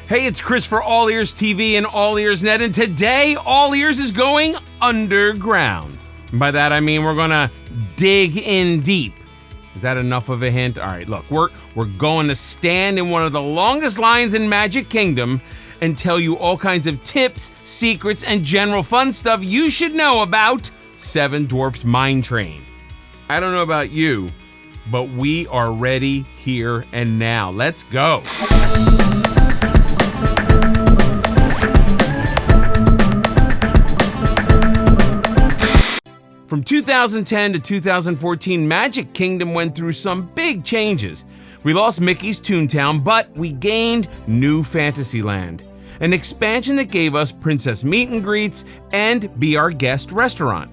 Hey, it's Chris for AllEars TV and AllEars.net, and today AllEars is going underground. And by that I mean we're gonna dig in deep. Is that enough of a hint? All right, look, we're going to stand in one of the longest lines in Magic Kingdom and tell you all kinds of tips, secrets, and general fun stuff you should know about Seven Dwarfs Mine Train. I don't know about you, but we are ready here and now. Let's go. From 2010 to 2014, Magic Kingdom went through some big changes. We lost Mickey's Toontown, but we gained New Fantasyland, an expansion that gave us Princess Meet and Greets and Be Our Guest restaurant.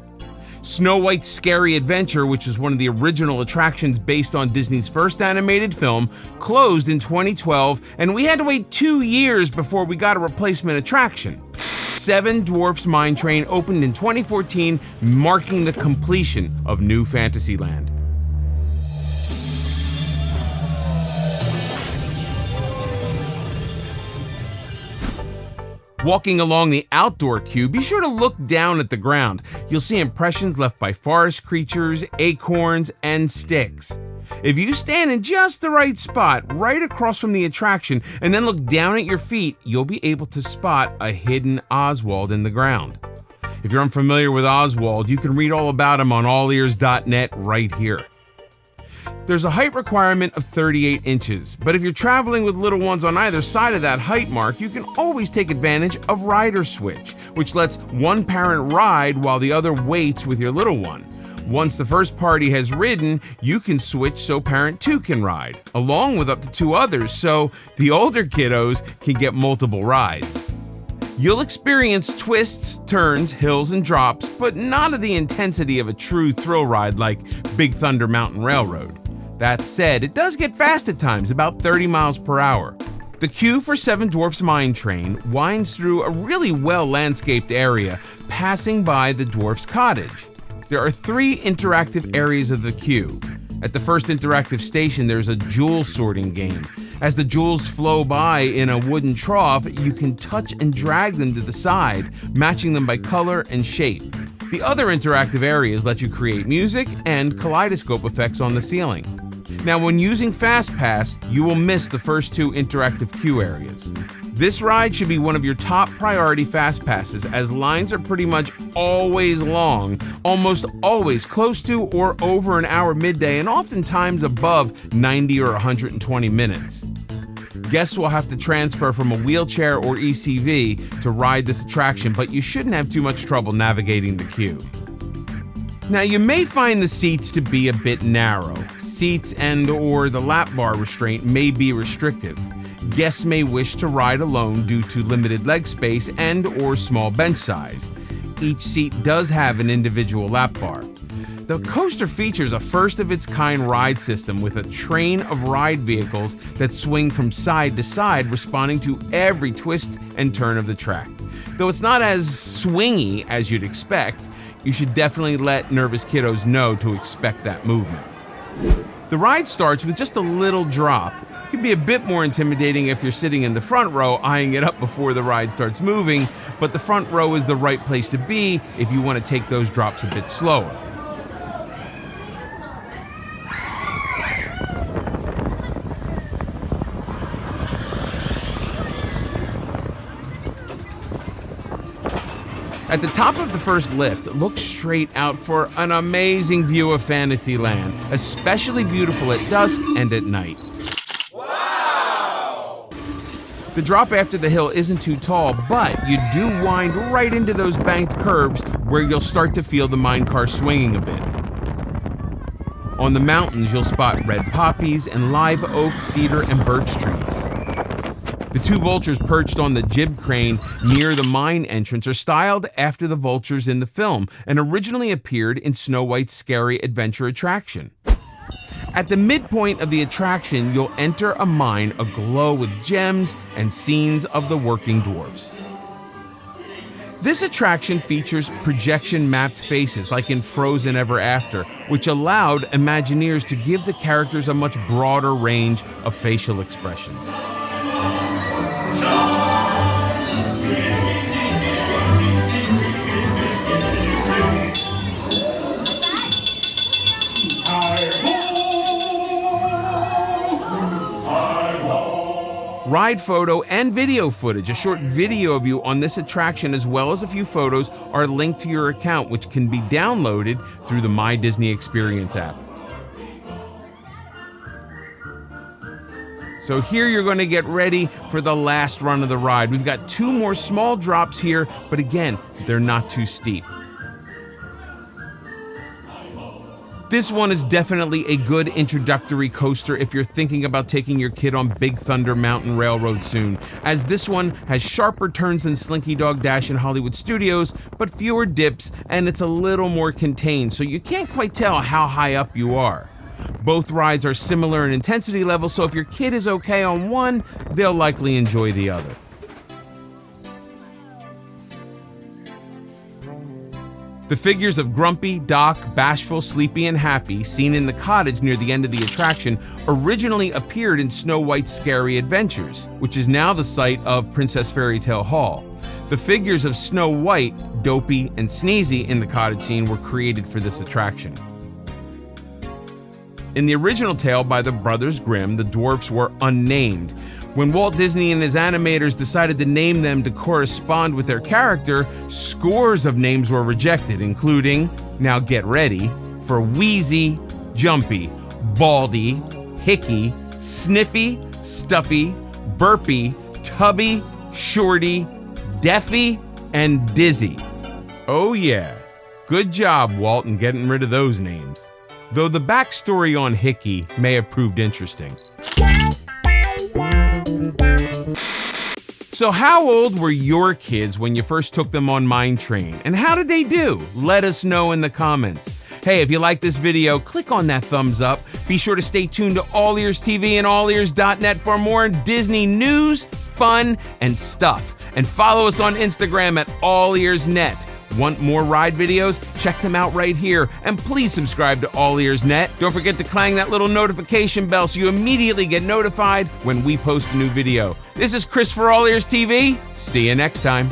Snow White's Scary Adventure, which was one of the original attractions based on Disney's first animated film, closed in 2012, and we had to wait 2 years before we got a replacement attraction. Seven Dwarfs Mine Train opened in 2014, marking the completion of New Fantasyland. Walking along the outdoor queue, be sure to look down at the ground. You'll see impressions left by forest creatures, acorns, and sticks. If you stand in just the right spot, right across from the attraction, and then look down at your feet, you'll be able to spot a hidden Oswald in the ground. If you're unfamiliar with Oswald, you can read all about him on AllEars.net right here. There's a height requirement of 38 inches, but if you're traveling with little ones on either side of that height mark, you can always take advantage of Rider Switch, which lets one parent ride while the other waits with your little one. Once the first party has ridden, you can switch so parent 2 can ride, along with up to 2 others, so the older kiddos can get multiple rides. You'll experience twists, turns, hills, and drops, but not of the intensity of a true thrill ride like Big Thunder Mountain Railroad. That said, it does get fast at times, about 30 miles per hour. The queue for Seven Dwarfs Mine Train winds through a really well-landscaped area, passing by the Dwarfs Cottage. There are 3 interactive areas of the queue. At the first interactive station, there's a jewel sorting game. As the jewels flow by in a wooden trough, you can touch and drag them to the side, matching them by color and shape. The other interactive areas let you create music and kaleidoscope effects on the ceiling. Now, when using fastpass, you will miss the first 2 interactive queue areas. This ride should be one of your top priority fastpasses, as lines are pretty much always long, almost always close to or over an hour midday, and oftentimes above 90 or 120 minutes. Guests will have to transfer from a wheelchair or ECV to ride this attraction, but you shouldn't have too much trouble navigating the queue. Now, you may find the seats to be a bit narrow. Seats and/or the lap bar restraint may be restrictive. Guests may wish to ride alone due to limited leg space and/or small bench size. Each seat does have an individual lap bar. The coaster features a first-of-its-kind ride system with a train of ride vehicles that swing from side to side, responding to every twist and turn of the track. Though it's not as swingy as you'd expect, you should definitely let nervous kiddos know to expect that movement. The ride starts with just a little drop. It can be a bit more intimidating if you're sitting in the front row eyeing it up before the ride starts moving, but the front row is the right place to be if you want to take those drops a bit slower. At the top of the first lift, look straight out for an amazing view of Fantasyland, especially beautiful at dusk and at night. Wow! The drop after the hill isn't too tall, but you do wind right into those banked curves where you'll start to feel the mine car swinging a bit. On the mountains, you'll spot red poppies and live oak, cedar, and birch trees. The 2 vultures perched on the jib crane near the mine entrance are styled after the vultures in the film and originally appeared in Snow White's Scary Adventure attraction. At the midpoint of the attraction, you'll enter a mine aglow with gems and scenes of the working dwarfs. This attraction features projection-mapped faces like in Frozen Ever After, which allowed Imagineers to give the characters a much broader range of facial expressions. Ride photo and video footage, a short video of you on this attraction as well as a few photos, are linked to your account, which can be downloaded through the My Disney Experience app. So here you're going to get ready for the last run of the ride. We've got 2 more small drops here, but again, they're not too steep. This one is definitely a good introductory coaster if you're thinking about taking your kid on Big Thunder Mountain Railroad soon, as this one has sharper turns than Slinky Dog Dash in Hollywood Studios, but fewer dips, and it's a little more contained, so you can't quite tell how high up you are. Both rides are similar in intensity level, so if your kid is okay on one, they'll likely enjoy the other. The figures of Grumpy, Doc, Bashful, Sleepy, and Happy, seen in the cottage near the end of the attraction, originally appeared in Snow White's Scary Adventures, which is now the site of Princess Fairy Tale Hall. The figures of Snow White, Dopey, and Sneezy in the cottage scene were created for this attraction. In the original tale by the Brothers Grimm, the dwarfs were unnamed. When Walt Disney and his animators decided to name them to correspond with their character, scores of names were rejected, including, now get ready, for Wheezy, Jumpy, Baldy, Hickey, Sniffy, Stuffy, Burpy, Tubby, Shorty, Deafy, and Dizzy. Oh yeah, good job, Walt, in getting rid of those names. Though the backstory on Hickey may have proved interesting. So how old were your kids when you first took them on Mine Train? And how did they do? Let us know in the comments. Hey, if you like this video, click on that thumbs up. Be sure to stay tuned to AllEars TV and AllEars.net for more Disney news, fun, and stuff. And follow us on Instagram at AllEars.net. Want more ride videos? Check them out right here. And please subscribe to AllEars.net. Don't forget to clang that little notification bell so you immediately get notified when we post a new video. This is Chris for AllEars TV. See you next time.